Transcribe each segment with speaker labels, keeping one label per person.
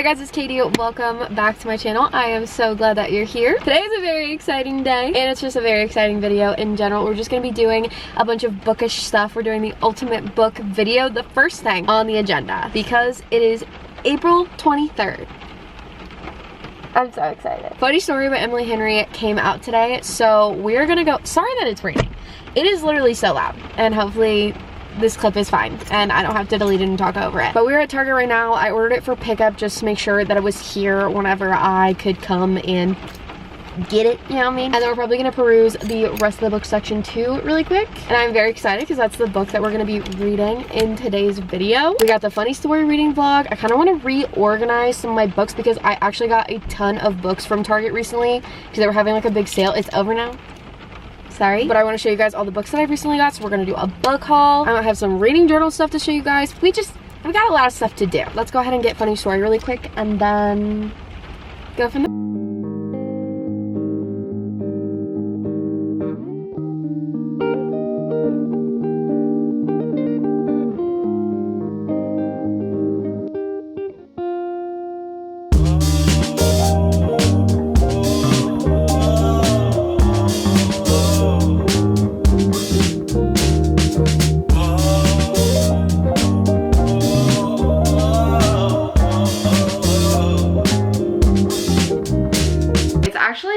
Speaker 1: guys, it's Katie. Welcome back to my channel. I am so glad that you're here. Today is a very exciting day, and it's just a very exciting video in general. We're just going to be doing a bunch of bookish stuff. We're doing the ultimate book video, the first thing on the agenda, because it is April 23rd. I'm so excited. Funny Story by Emily Henry came out today, so we're gonna go. Sorry that it's raining. It is literally so loud, and hopefully this clip is fine and I don't have to delete it and talk over it. But we're at Target right now. I ordered it for pickup just to make sure that it was here whenever I could come and get it, you know what I mean? And then we're probably gonna peruse the rest of the book section too really quick. And I'm very excited because that's the book that we're gonna be reading in today's video. We got the Funny Story reading vlog. I kind of want to reorganize some of my books because I actually got a ton of books from Target recently because they were having like a big sale. It's over now. Sorry, but I want to show you guys all the books that I've recently got, so we're gonna do a book haul. I might have some reading journal stuff to show you guys. We got a lot of stuff to do. Let's go ahead and get Funny Story really quick and then go from there.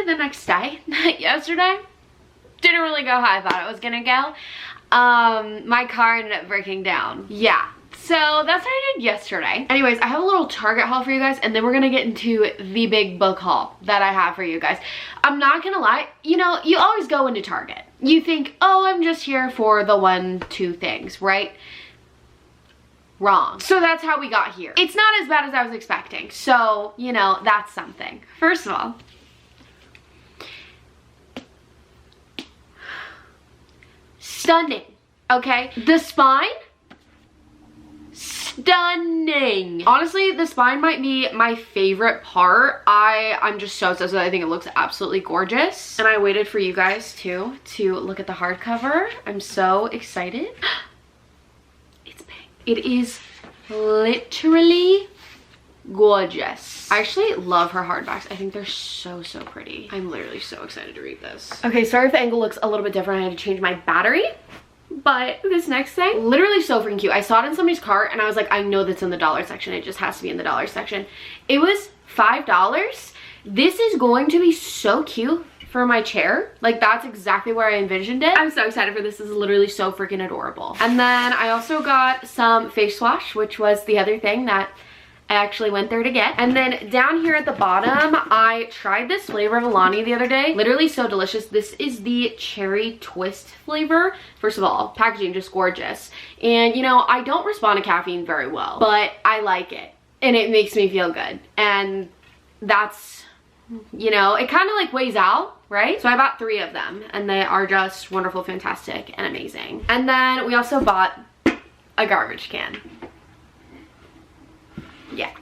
Speaker 1: The next day, yesterday, didn't really go how I thought it was gonna go. My car ended up breaking down. Yeah, so that's what I did yesterday. Anyways, I have a little Target haul for you guys, and then we're gonna get into the big book haul that I have for you guys. I'm not gonna lie, you know, you always go into Target. You think, oh, I'm just here for the 1-2 things, right? Wrong. So that's how we got here. It's not as bad as I was expecting, so, you know, that's something. First of all, stunning, okay? The spine, stunning. Honestly, the spine might be my favorite part. I'm just so obsessed with it. I think it looks absolutely gorgeous. And I waited for you guys too to look at the hardcover. I'm so excited. It's pink. It is literally gorgeous. I actually love her hardbacks. I think they're so pretty. I'm literally so excited to read this. Okay, sorry if the angle looks a little bit different. I had to change my battery, but this next thing, literally so freaking cute. I saw it in somebody's cart and I was like, I know that's in the dollar section. It just has to be in the dollar section. It was $5. This is going to be so cute for my chair. Like, that's exactly where I envisioned it. I'm so excited for this. This is literally so freaking adorable. And then I also got some face wash, which was the other thing that I actually went there to get. And then down here at the bottom, I tried this flavor of Alani the other day. Literally so delicious. This is the cherry twist flavor. First of all, packaging just gorgeous. And you know, I don't respond to caffeine very well, but I like it. And it makes me feel good. And that's, you know, it kind of like weighs out, right? So I bought 3 of them and they are just wonderful, fantastic, and amazing. And then we also bought a garbage can. Yeah,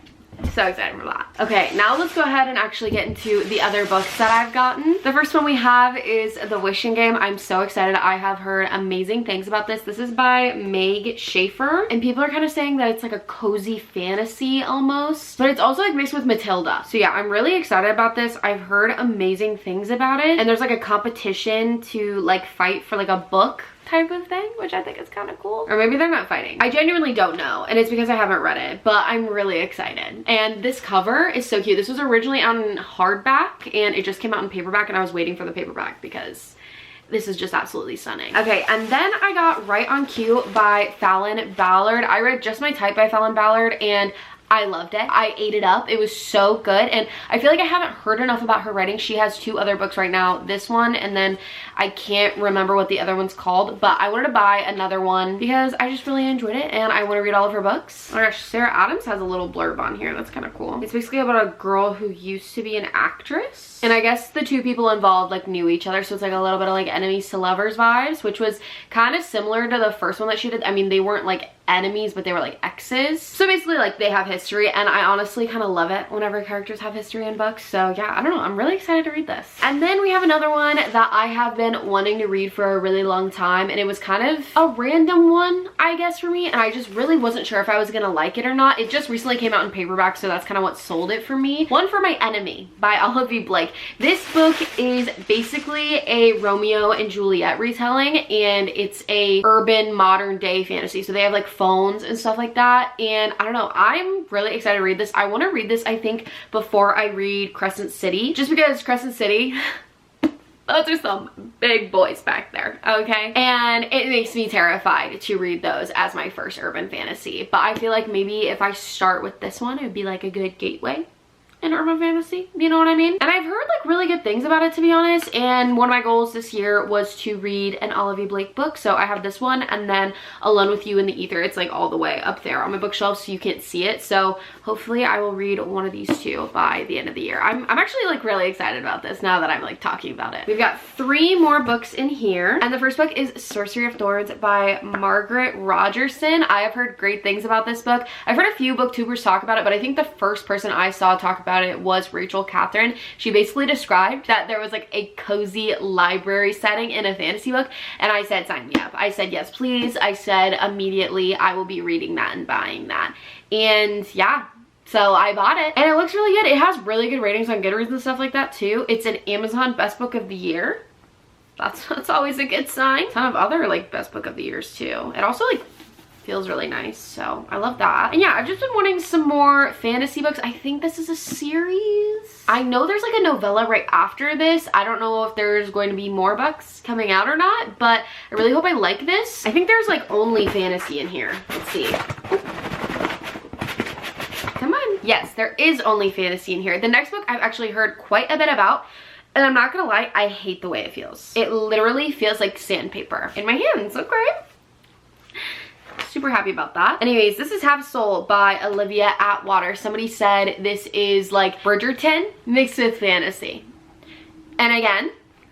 Speaker 1: so excited for that. Okay, now let's go ahead and actually get into the other books that I've gotten. The first one we have is The Wishing Game. I'm so excited. I have heard amazing things about this. This is by Meg Schaefer, and people are kind of saying that it's like a cozy fantasy almost, but it's also like mixed with Matilda. So yeah, I'm really excited about this. I've heard amazing things about it, and there's like a competition to like fight for like a book type of thing, which I think is kind of cool. Or maybe they're not fighting. I genuinely don't know, and it's because I haven't read it, but I'm really excited. And this cover is so cute. This was originally on hardback, and it just came out in paperback, and I was waiting for the paperback because this is just absolutely stunning. Okay, and then I got Right on Cue by Fallon Ballard. I read Just My Type by Fallon Ballard, and I loved it. I ate it up. It was so good, and I feel like I haven't heard enough about her writing. She has 2 other books right now, this one, and then I can't remember what the other one's called, but I wanted to buy another one because I just really enjoyed it and I want to read all of her books. Oh my gosh, Sarah Adams has a little blurb on here. That's kind of cool. It's basically about a girl who used to be an actress, and I guess the 2 people involved like knew each other, so it's like a little bit of like enemies to lovers vibes, which was kind of similar to the first one that she did. I mean, they weren't like enemies, but they were like exes. So basically like they have history, and I honestly kind of love it whenever characters have history in books. So yeah, I don't know, I'm really excited to read this. And then we have another one that I have been wanting to read for a really long time, and it was kind of a random one, I guess, for me, and I just really wasn't sure if I was gonna like it or not. It just recently came out in paperback, so that's kind of what sold it for me. One for My Enemy by Olivia Blake. This book is basically a Romeo and Juliet retelling, and it's a urban modern day fantasy. So they have like phones and stuff like that, and I don't know, I'm really excited to read this. I want to read this, I think, before I read Crescent City, just because Crescent City those are some big boys back there, okay? And it makes me terrified to read those as my first urban fantasy. But I feel like maybe if I start with this one, it would be like a good gateway in urban fantasy, you know what I mean? And I've heard like really good things about it, to be honest, and one of my goals this year was to read an Olivia Blake book. So I have this one, and then Alone with You in the Ether. It's like all the way up there on my bookshelf, so you can't see it. So hopefully I will read one of these two by the end of the year. I'm actually like really excited about this now that I'm like talking about it. We've got 3 more books in here, and the first book is Sorcery of Thorns by Margaret Rogerson. I have heard great things about this book. I've heard a few booktubers talk about it, but I think the first person I saw talk about it was Rachel Catherine. She basically described that there was like a cozy library setting in a fantasy book, and I said sign me up. I said yes please. I said immediately I will be reading that and buying that, and yeah, so I bought it, and it looks really good. It has really good ratings on Goodreads and stuff like that too. It's an Amazon Best Book of the Year. That's always a good sign. A ton of other like Best Book of the Years too. It also like feels really nice, so I love that. And yeah, I've just been wanting some more fantasy books. I think this is a series. I know there's like a novella right after this. I don't know if there's going to be more books coming out or not, but I really hope I like this. I think there's like only fantasy in here. Let's see. Come on. Yes, there is only fantasy in here. The next book I've actually heard quite a bit about, and I'm not gonna lie, I hate the way it feels. It literally feels like sandpaper in my hands, okay? Super happy about that. Anyways, this is Half Soul by Olivia Atwater. Somebody said this is like Bridgerton mixed with fantasy. And again,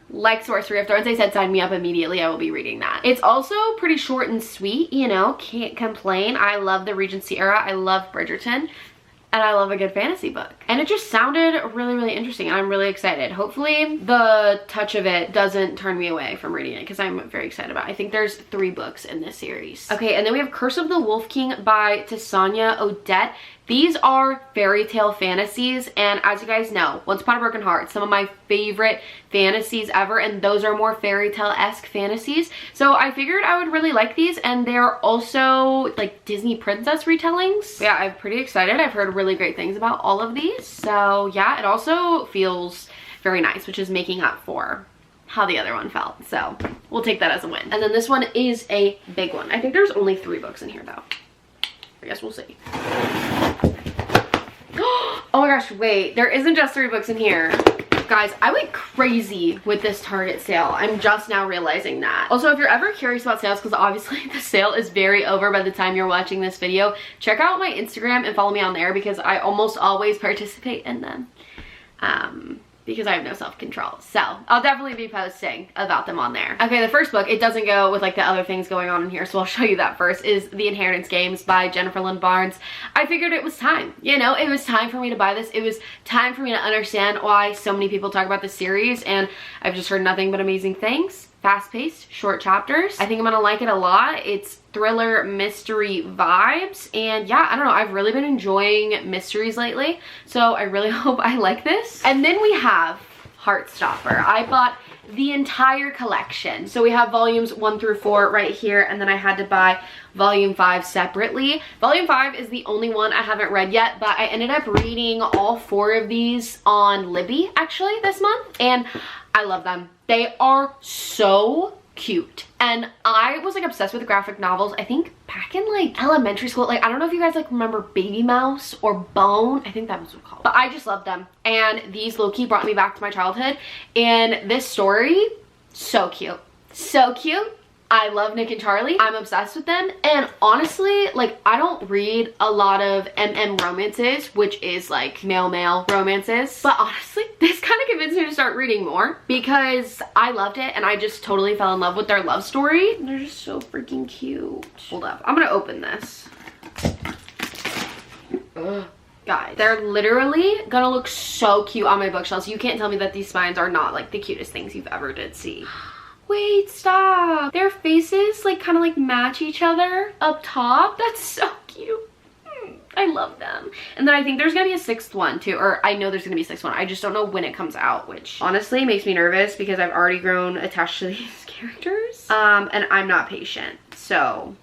Speaker 1: like Sorcery of Thorns, I said sign me up immediately. I will be reading that. It's also pretty short and sweet, you know, can't complain. I love the Regency era. I love Bridgerton. And I love a good fantasy book. And it just sounded really, really interesting, and I'm really excited. Hopefully the touch of it doesn't turn me away from reading it, because I'm very excited about it. I think there's 3 books in this series. Okay, and then we have Curse of the Wolf King by Tessania Odette. These are fairy tale fantasies, and as you guys know, Once Upon a Broken Heart, some of my favorite fantasies ever, and those are more fairy tale-esque fantasies. So I figured I would really like these, and they're also like Disney princess retellings. Yeah, I'm pretty excited. I've heard really great things about all of these. So yeah, it also feels very nice, which is making up for how the other one felt. So we'll take that as a win. And then this one is a big one. I think there's only 3 books in here though. I guess we'll see. Oh my gosh, wait, there isn't just 3 books in here. Guys, I went crazy with this Target sale. I'm just now realizing that. Also, if you're ever curious about sales, because obviously the sale is very over by the time you're watching this video, check out my Instagram and follow me on there, because I almost always participate in them. Because I have no self-control. So I'll definitely be posting about them on there. Okay, the first book, it doesn't go with like the other things going on in here, so I'll show you that first, is The Inheritance Games by Jennifer Lynn Barnes. I figured it was time. You know, it was time for me to buy this. It was time for me to understand why so many people talk about this series, and I've just heard nothing but amazing things. Fast-paced, short chapters. I think I'm gonna like it a lot. It's thriller mystery vibes, and yeah, I don't know, I've really been enjoying mysteries lately, so I really hope I like this. And then we have Heartstopper. I bought the entire collection. So we have volumes 1 through 4 right here, and then I had to buy volume 5 separately. Volume 5 is the only one I haven't read yet, but I ended up reading all 4 of these on Libby actually this month, and I love them. They are so cute, and I was like obsessed with graphic novels, I think back in like elementary school. Like, I don't know if you guys like remember Baby Mouse or Bone, I think that was what it was called, but I just loved them, and these low-key brought me back to my childhood. And this story, so cute, so cute. I love Nick and Charlie. I'm obsessed with them. And honestly, like, I don't read a lot of romances, which is like male romances. But honestly, this kind of convinced me to start reading more because I loved it and I just totally fell in love with their love story. They're just so freaking cute. Hold up. I'm gonna open this. Ugh. Guys, they're literally gonna look so cute on my bookshelves. You can't tell me that these spines are not like the cutest things you've ever did see. Wait, stop. Their faces like kind of like match each other up top. That's so cute. I love them. And then I think there's gonna be a 6th one too, or I know there's gonna be a 6th one. I just don't know when it comes out, which honestly makes me nervous because I've already grown attached to these characters. And I'm not patient. So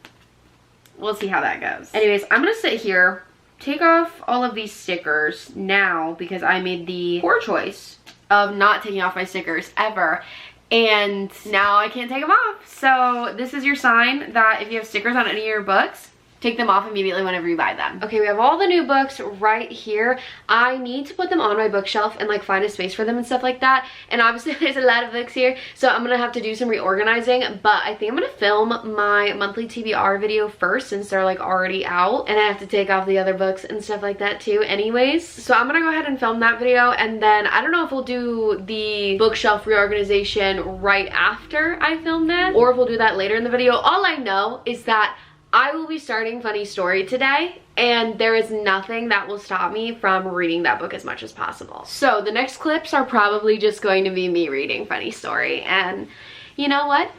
Speaker 1: we'll see how that goes. Anyways, I'm gonna sit here, take off all of these stickers now because I made the poor choice of not taking off my stickers ever. And now I can't take them off. So this is your sign that if you have stickers on any of your books, take them off immediately whenever you buy them. Okay, we have all the new books right here. I need to put them on my bookshelf and like find a space for them and stuff like that. And obviously there's a lot of books here, so I'm gonna have to do some reorganizing, but I think I'm gonna film my monthly TBR video first since they're like already out, and I have to take off the other books and stuff like that too anyways. So I'm gonna go ahead and film that video, and then I don't know if we'll do the bookshelf reorganization right after I film that, or if we'll do that later in the video. All I know is that I will be starting Funny Story today, and there is nothing that will stop me from reading that book as much as possible. So the next clips are probably just going to be me reading Funny Story, and you know what?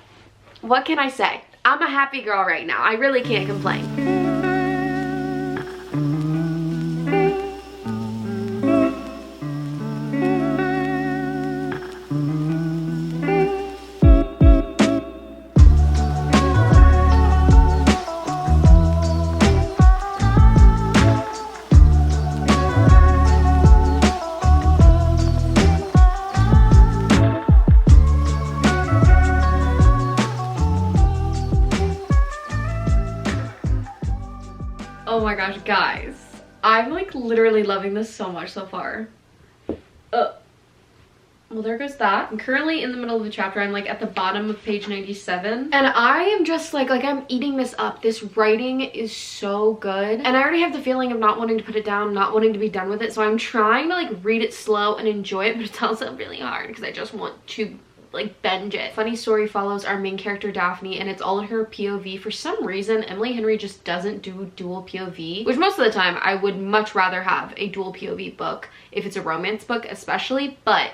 Speaker 1: What can I say? I'm a happy girl right now. I really can't complain. Oh my gosh, guys. I'm like literally loving this so much so far. Well, there goes that. I'm currently in the middle of the chapter. I'm like at the bottom of page 97. And I am just like I'm eating this up. This writing is so good. And I already have the feeling of not wanting to put it down, not wanting to be done with it. So I'm trying to like read it slow and enjoy it, but it's also really hard because I just want to like binge it. Funny Story follows our main character Daphne, and it's all in her POV. For some reason, Emily Henry just doesn't do dual POV, which most of the time I would much rather have a dual POV book if it's a romance book especially, but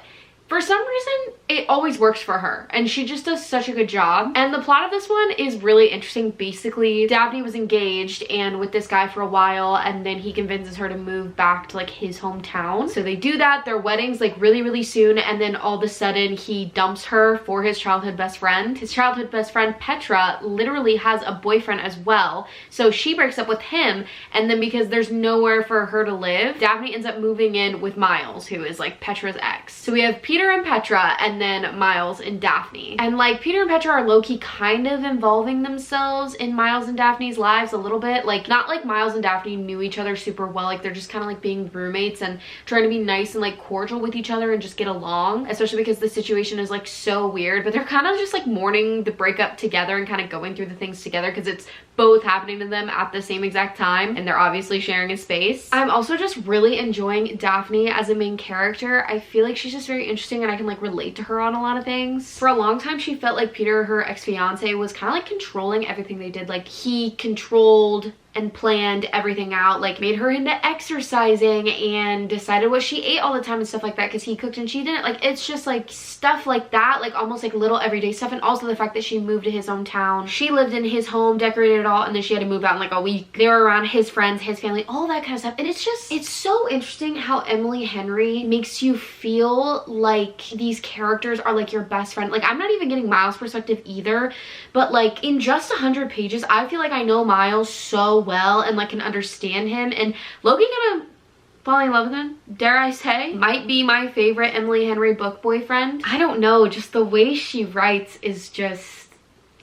Speaker 1: for some reason, it always works for her, and she just does such a good job. And the plot of this one is really interesting. Basically, Daphne was engaged and with this guy for a while, and then he convinces her to move back to like his hometown. So they do that. Their wedding's like really soon, and then all of a sudden he dumps her for his childhood best friend. His childhood best friend, Petra, literally has a boyfriend as well. So she breaks up with him, and then because there's nowhere for her to live, Daphne ends up moving in with Miles, who is like Petra's ex. So we have Peter and Petra, and then Miles and Daphne. And like Peter and Petra are low-key kind of involving themselves in Miles and Daphne's lives a little bit. Like not like Miles and Daphne knew each other super well, like they're just kind of like being roommates and trying to be nice and like cordial with each other and just get along, especially because the situation is like so weird. But they're kind of just like mourning the breakup together and kind of going through the things together because it's both happening to them at the same exact time, and they're obviously sharing a space. I'm also just really enjoying Daphne as a main character. I feel like she's just very interesting and I can like relate to her on a lot of things. For a long time she felt like Peter, her ex-fiance, was kind of like controlling everything they did. Like he controlled and planned everything out, like made her into exercising and decided what she ate all the time and stuff like that because he cooked and she didn't. Like it's just like stuff like that, like almost like little everyday stuff. And also the fact that she moved to his hometown, she lived in his home, decorated it all, and then she had to move out in like a week. They were around his friends, his family, all that kind of stuff. And it's just, it's so interesting how Emily Henry makes you feel like these characters are like your best friend. Like I'm not even getting Miles' perspective either, but like in just 100 pages I feel like I know Miles so well and like can understand him, and Loki kind of falling in love with him, dare I say. Might be my favorite Emily Henry book boyfriend. I don't know, just the way she writes is just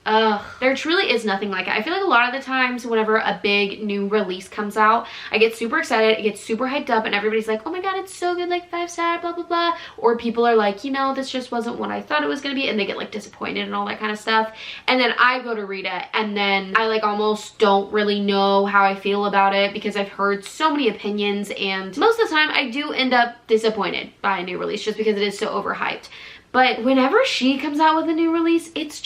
Speaker 1: ugh, there truly is nothing like it. I feel like a lot of the times whenever a big new release comes out, I get super excited, I get super hyped up, and everybody's like, oh my god, it's so good, like 5-star, blah blah blah. Or people are like, you know, this just wasn't what I thought it was gonna be, and they get like disappointed and all that kind of stuff. And then I go to read it, and then I like almost don't really know how I feel about it because I've heard so many opinions, and most of the time I do end up disappointed by a new release just because it is so overhyped. But whenever she comes out with a new release, it's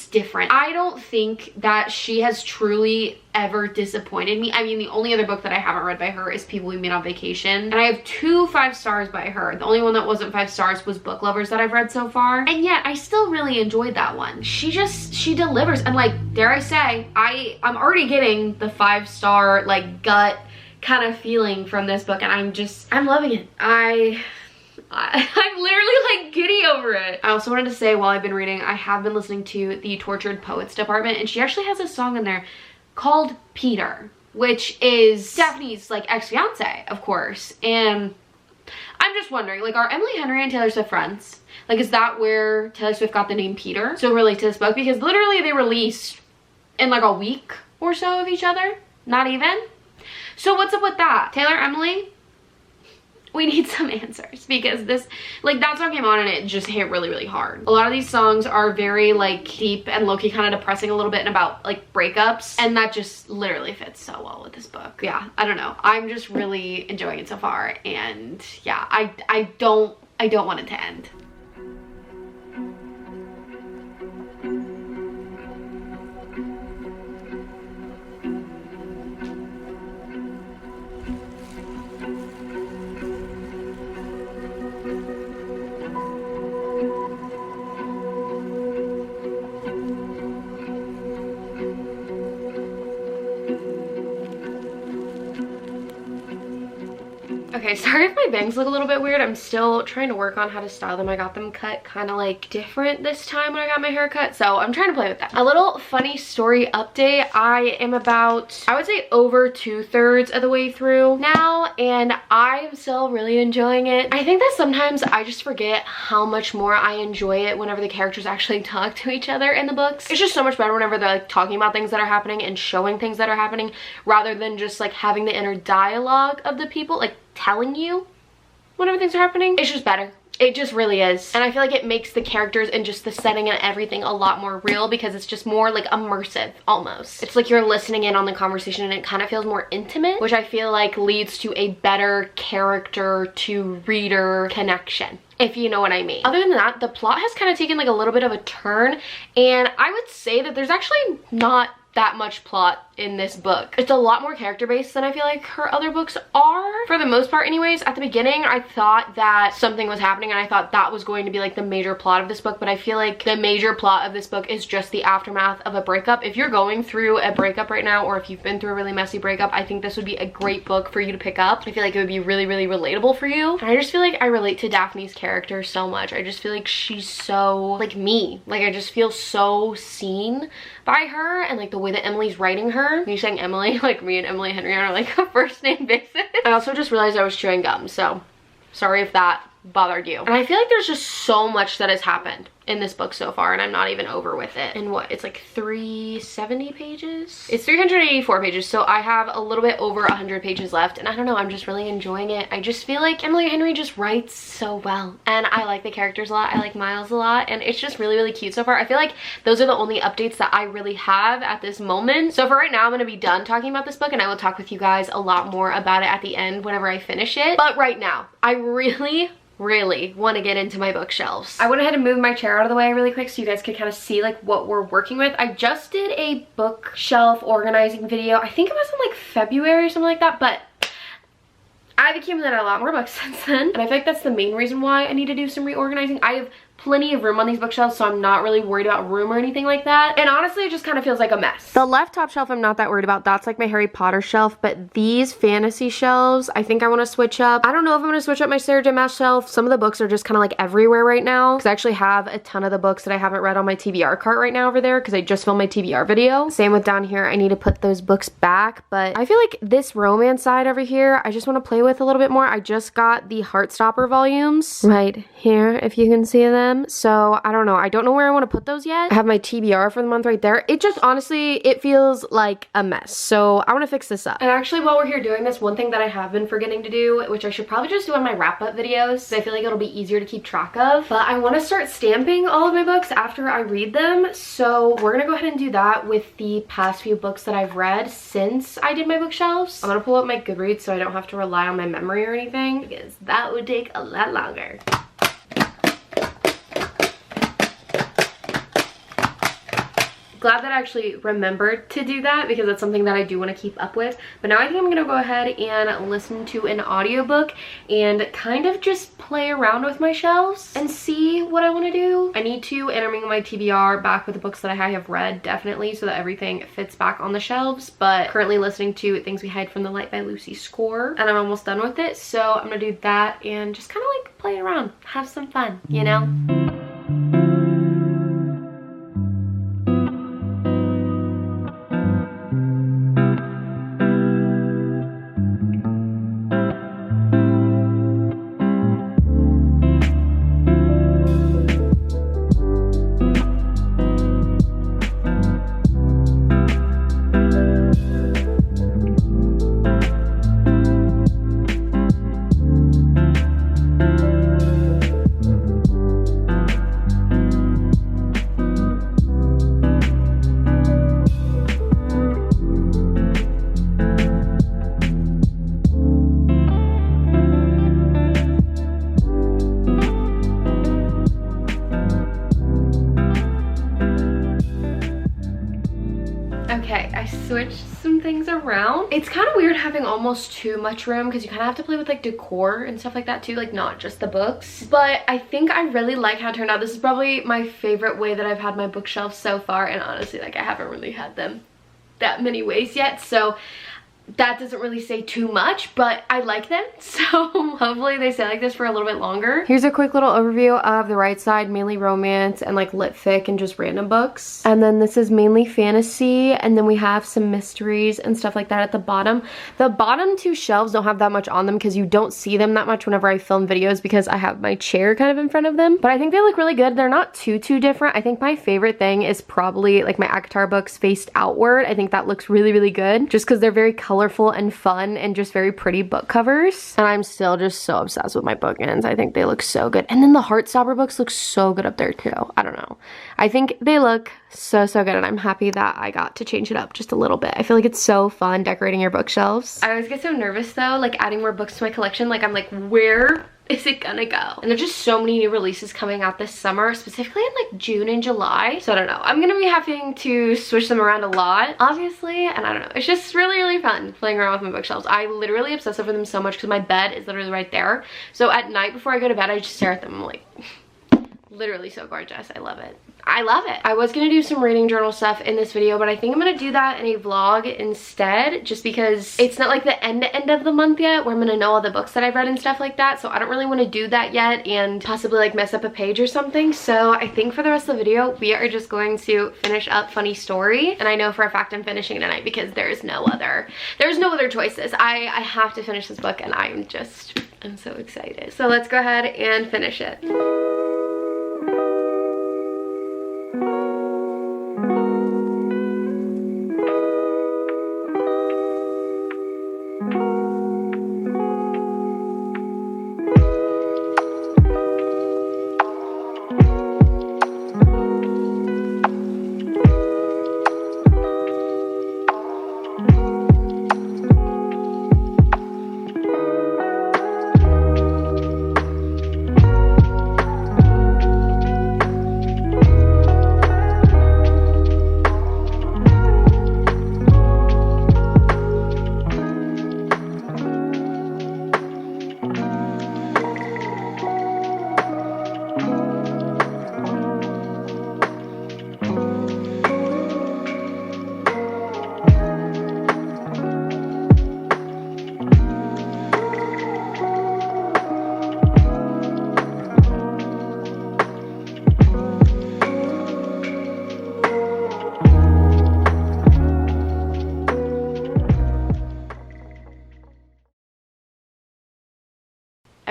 Speaker 1: different. I don't think that she has truly ever disappointed me. I mean, the only other book that I haven't read by her is People We Meet on Vacation, and I have 2 5-stars by her. The only one that wasn't 5 stars was Book Lovers that I've read so far, and yet I still really enjoyed that one. She delivers, and like, dare I say, I'm already getting the 5-star like gut kind of feeling from this book, and I'm loving it. I'm literally like giddy over it. I also wanted to say, while I've been reading, I have been listening to the Tortured Poets department, and she actually has a song in there called Peter, which is Daphne's like ex-fiance, of course. And I'm just wondering, like, are Emily Henry and Taylor Swift friends? Like, is that where Taylor Swift got the name Peter? So relate to this book, because literally they released in like a week or so of each other, not even. So what's up with that? Taylor, Emily, we need some answers, because this, like, that song came on and it just hit really, really hard. A lot of these songs are very like deep and low-key kind of depressing a little bit, and about like breakups, and that just literally fits so well with this book. Yeah, I don't know. I'm just really enjoying it so far, and yeah, I don't want it to end. Okay, sorry if my bangs look a little bit weird. I'm still trying to work on how to style them. I got them cut kind of like different this time when I got my hair cut, so I'm trying to play with that. A little funny story update. I am about, I would say, over 2/3 of the way through now, and I'm still really enjoying it. I think that sometimes I just forget how much more I enjoy it whenever the characters actually talk to each other in the books. It's just so much better whenever they're like talking about things that are happening and showing things that are happening, rather than just like having the inner dialogue of the people like telling you whenever things are happening. It's just better. It just really is. And I feel like it makes the characters and just the setting and everything a lot more real, because it's just more like immersive almost. It's like you're listening in on the conversation, and it kind of feels more intimate, which I feel like leads to a better character to reader connection, if you know what I mean. Other than that, the plot has kind of taken like a little bit of a turn, and I would say that there's actually not that much plot in this book. It's a lot more character based than I feel like her other books are, for the most part anyways. At the beginning I thought that something was happening, and I thought that was going to be like the major plot of this book, but I feel like the major plot of this book is just the aftermath of a breakup. If you're going through a breakup right now, or if you've been through a really messy breakup, I think this would be a great book for you to pick up. I feel like it would be really, really relatable for you. And I just feel like I relate to Daphne's character so much. I just feel like she's so like me. Like, I just feel so seen by her, and like the way that Emily's writing her. You saying Emily, like me and Emily Henry are like a first name basis. I also just realized I was chewing gum, so sorry if that bothered you. And I feel like there's just so much that has happened in this book so far, and I'm not even over with it. And what, it's like 370 pages? It's 384 pages, so I have a little bit over 100 pages left, and I don't know, I'm just really enjoying it. I just feel like Emily Henry just writes so well, and I like the characters a lot. I like Miles a lot, and it's just really, really cute so far. I feel like those are the only updates that I really have at this moment. So for right now, I'm gonna be done talking about this book, and I will talk with you guys a lot more about it at the end whenever I finish it. But right now, I really want to get into my bookshelves. I went ahead and moved my chair out of the way really quick so you guys could kind of see like what we're working with. I just did a bookshelf organizing video. I think it was in like February or something like that, but I've accumulated a lot more books since then, and I feel like that's the main reason why I need to do some reorganizing. I have plenty of room on these bookshelves, so I'm not really worried about room or anything like that. And honestly, it just kind of feels like a mess. The left top shelf I'm not that worried about. That's like my Harry Potter shelf, but these fantasy shelves, I think I want to switch up. I don't know if I'm going to switch up my Sarah J Maas shelf. Some of the books are just kind of like everywhere right now, because I actually have a ton of the books that I haven't read on my TBR cart right now over there, because I just filmed my TBR video. Same with down here. I need to put those books back, but I feel like this romance side over here, I just want to play with a little bit more. I just got the Heartstopper volumes right here, if you can see them. them. So I don't know. I don't know where I want to put those yet. I have my TBR for the month right there. It just honestly, it feels like a mess. So I want to fix this up. And actually, while we're here doing this, one thing that I have been forgetting to do, which I should probably just do on my wrap up videos, so I feel like it'll be easier to keep track of, but I want to start stamping all of my books after I read them. So we're gonna go ahead and do that with the past few books that I've read since I did my bookshelves. I'm gonna pull up my Goodreads so I don't have to rely on my memory or anything, because that would take a lot longer. Glad that I actually remembered to do that, because that's something that I do want to keep up with. But now I think I'm gonna go ahead and listen to an audiobook and kind of just play around with my shelves and see what I want to do. I need to intermingle my TBR back with the books that I have read, definitely, so that everything fits back on the shelves. But currently listening to Things We Hide from the Light by Lucy Score, and I'm almost done with it, so I'm gonna do that and just kind of like play around, have some fun, you know? Okay, I switched some things around. It's kind of weird having almost too much room, because you kind of have to play with like decor and stuff like that too, like not just the books. But I think I really like how it turned out. This is probably my favorite way that I've had my bookshelves so far, and honestly, like I haven't really had them that many ways yet, so that doesn't really say too much, but I like them, so hopefully they stay like this for a little bit longer. Here's a quick little overview of the right side, mainly romance and like lit fic and just random books. And then this is mainly fantasy, and then we have some mysteries and stuff like that at the bottom. The bottom two shelves don't have that much on them because you don't see them that much whenever I film videos, because I have my chair kind of in front of them. But I think they look really good. They're not too different. I think my favorite thing is probably like my ACOTAR books faced outward. I think that looks really good, just because they're very colorful and fun and just very pretty book covers. And I'm still just so obsessed with my bookends. I think they look so good. And then the Heartstopper books look so good up there too. I don't know. I think they look so good, and I'm happy that I got to change it up just a little bit. I feel like it's so fun decorating your bookshelves. I always get so nervous though, like adding more books to my collection. Like I'm like, where is it gonna go? And there's just so many new releases coming out this summer, specifically in like June and July. So I don't know. I'm gonna be having to switch them around a lot, obviously, and I don't know. It's just really fun playing around with my bookshelves. I literally obsess over them so much because my bed is literally right there. So at night before I go to bed, I just stare at them. I'm like, literally so gorgeous. I love it. I love it. I was gonna do some reading journal stuff in this video, but I think I'm gonna do that in a vlog instead, just because it's not like the end of the month yet where I'm gonna know all the books that I've read and stuff like that. So I don't really want to do that yet and possibly like mess up a page or something. So I think for the rest of the video, we are just going to finish up Funny Story. And I know for a fact I'm finishing it tonight because there's no other choices. I have to finish this book, and I'm so excited. So let's go ahead and finish it.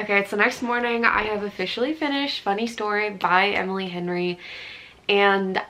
Speaker 1: Okay, it's the next morning. I have officially finished Funny Story by Emily Henry, and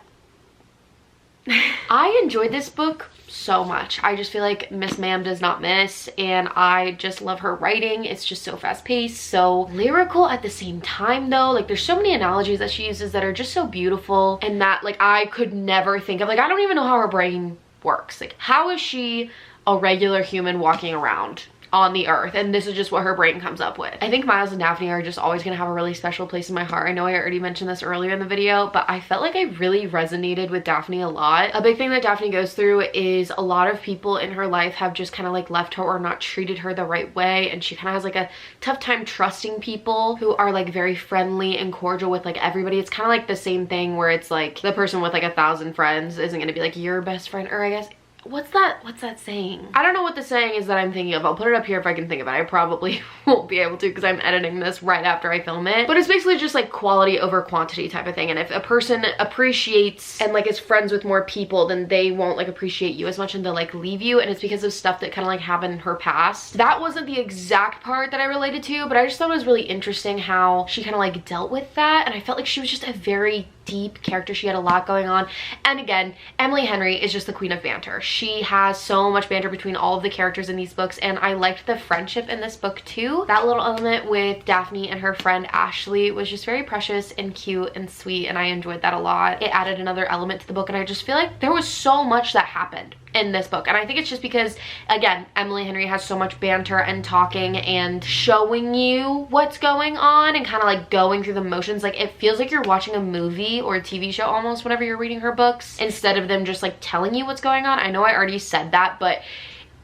Speaker 1: I enjoyed this book so much. I just feel like Miss Ma'am does not miss, and I just love her writing. It's just so fast-paced, so lyrical at the same time though. Like, there's so many analogies that she uses that are just so beautiful, and that like I could never think of. Like, I don't even know how her brain works. Like, how is she a regular human walking around on the earth, and this is just what her brain comes up with? I think Miles and Daphne are just always gonna have a really special place in my heart. I know I already mentioned this earlier in the video, but I felt like I really resonated with Daphne a lot. A big thing that Daphne goes through is a lot of people in her life have just kind of like left her or not treated her the right way, and she kind of has like a tough time trusting people who are like very friendly and cordial with like everybody. It's kind of like the same thing where it's like the person with like 1,000 friends isn't gonna be like your best friend, or I guess what's that saying? I don't know what the saying is that I'm thinking of. I'll put it up here if I can think of it. I probably won't be able to because I'm editing this right after I film it. But it's basically just like quality over quantity type of thing. And if a person appreciates and like is friends with more people, then they won't like appreciate you as much and they'll like leave you. And it's because of stuff that kind of like happened in her past. That wasn't the exact part that I related to, but I just thought it was really interesting how she kind of like dealt with that. And I felt like she was just a very deep character. She had a lot going on. And again, Emily Henry is just the queen of banter. She has so much banter between all of the characters in these books, and I liked the friendship in this book too. That little element with Daphne and her friend Ashley was just very precious and cute and sweet, and I enjoyed that a lot. It added another element to the book, and I just feel like there was so much that happened in this book. And I think it's just because, again, Emily Henry has so much banter and talking and showing you what's going on and kind of like going through the motions. Like, it feels like you're watching a movie or a TV show almost whenever you're reading her books, instead of them just like telling you what's going on. I know I already said that, but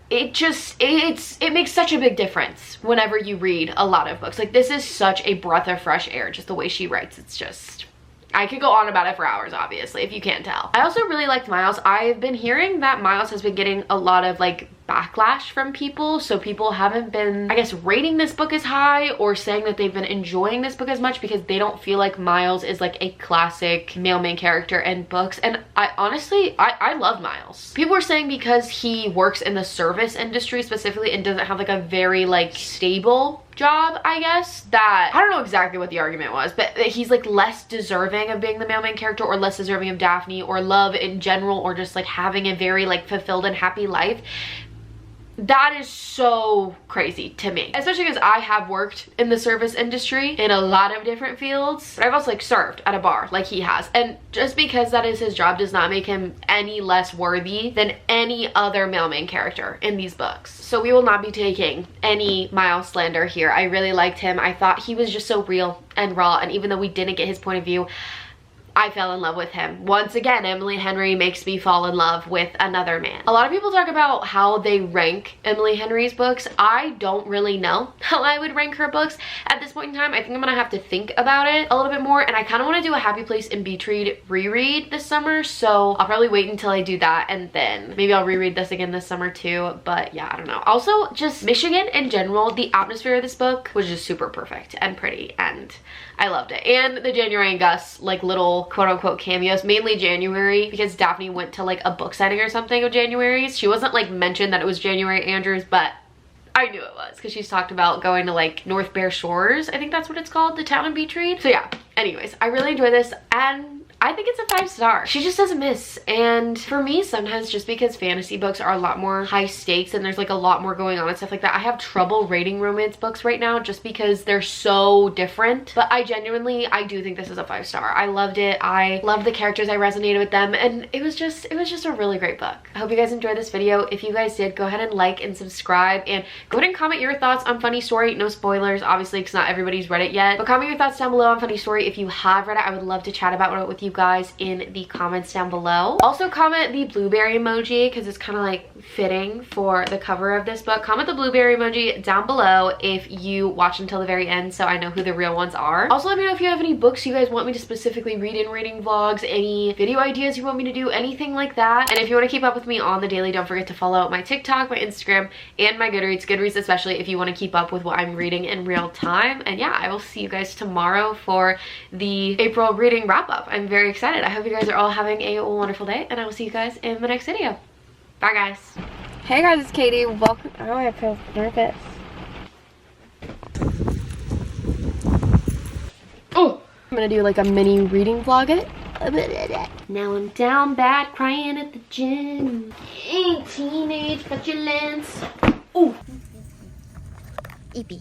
Speaker 1: it makes such a big difference whenever you read a lot of books. Like, this is such a breath of fresh air, just the way she writes. It's just, I could go on about it for hours, obviously, if you can't tell. I also really liked Miles. I've been hearing that Miles has been getting a lot of like backlash from people, so people haven't been, I guess, rating this book as high or saying that they've been enjoying this book as much because they don't feel like Miles is like a classic male main character in books. And I honestly, I love Miles. People were saying because he works in the service industry specifically and doesn't have like a very like stable job, I guess, that I don't know exactly what the argument was, but he's like less deserving of being the male main character, or less deserving of Daphne or love in general, or just like having a very like fulfilled and happy life. That is so crazy to me, especially because I have worked in the service industry in a lot of different fields, but I've also like served at a bar like he has, and just because that is his job does not make him any less worthy than any other male main character in these books. So we will not be taking any Miles slander here. I really liked him. I thought he was just so real and raw, and even though we didn't get his point of view, I fell in love with him. Once again, Emily Henry makes me fall in love with another man. A lot of people talk about how they rank Emily Henry's books. I don't really know how I would rank her books at this point in time. I think I'm gonna have to think about it a little bit more, and I kind of want to do a Happy Place and Beach Read reread this summer, so I'll probably wait until I do that, and then maybe I'll reread this again this summer too. But yeah, I don't know. Also, just Michigan in general, the atmosphere of this book was just super perfect and pretty, and I loved it. And the January and Gus like little quote-unquote cameos, mainly January, because Daphne went to like a book signing or something of January's. She wasn't like mentioned that it was January Andrews, but I knew it was because she's talked about going to like North Bear Shores, I think that's what it's called, the town and beach read. So yeah, anyways, I really enjoyed this, and I think it's a 5-star. She just doesn't miss. And for me, sometimes just because fantasy books are a lot more high stakes and there's like a lot more going on and stuff like that, I have trouble rating romance books right now just because they're so different. But I do think this is a 5-star. I loved it. I loved the characters. I resonated with them, and it was just a really great book. I hope you guys enjoyed this video. If you guys did, go ahead and like and subscribe, and go ahead and comment your thoughts on Funny Story. No spoilers, obviously, because not everybody's read it yet, but comment your thoughts down below on Funny Story. If you have read it, I would love to chat about it with you guys in the comments down below. Also comment the blueberry emoji because it's kind of like fitting for the cover of this book. Comment the blueberry emoji down below if you watch until the very end, so I know who the real ones are. Also, let me know if you have any books you guys want me to specifically read in reading vlogs, any video ideas you want me to do, anything like that. And if you want to keep up with me on the daily, don't forget to follow my TikTok, my Instagram, and my Goodreads especially if you want to keep up with what I'm reading in real time. And yeah, I will see you guys tomorrow for the April reading wrap up. I'm very excited. I hope you guys are all having a wonderful day, and I will see you guys in the next video. Bye guys. Hey guys, it's Katie. Welcome. Oh, I feel nervous. I'm gonna do like a mini reading vlog it. Now I'm down bad crying at the gym. Teenage petulance. Ooh.
Speaker 2: Eepee.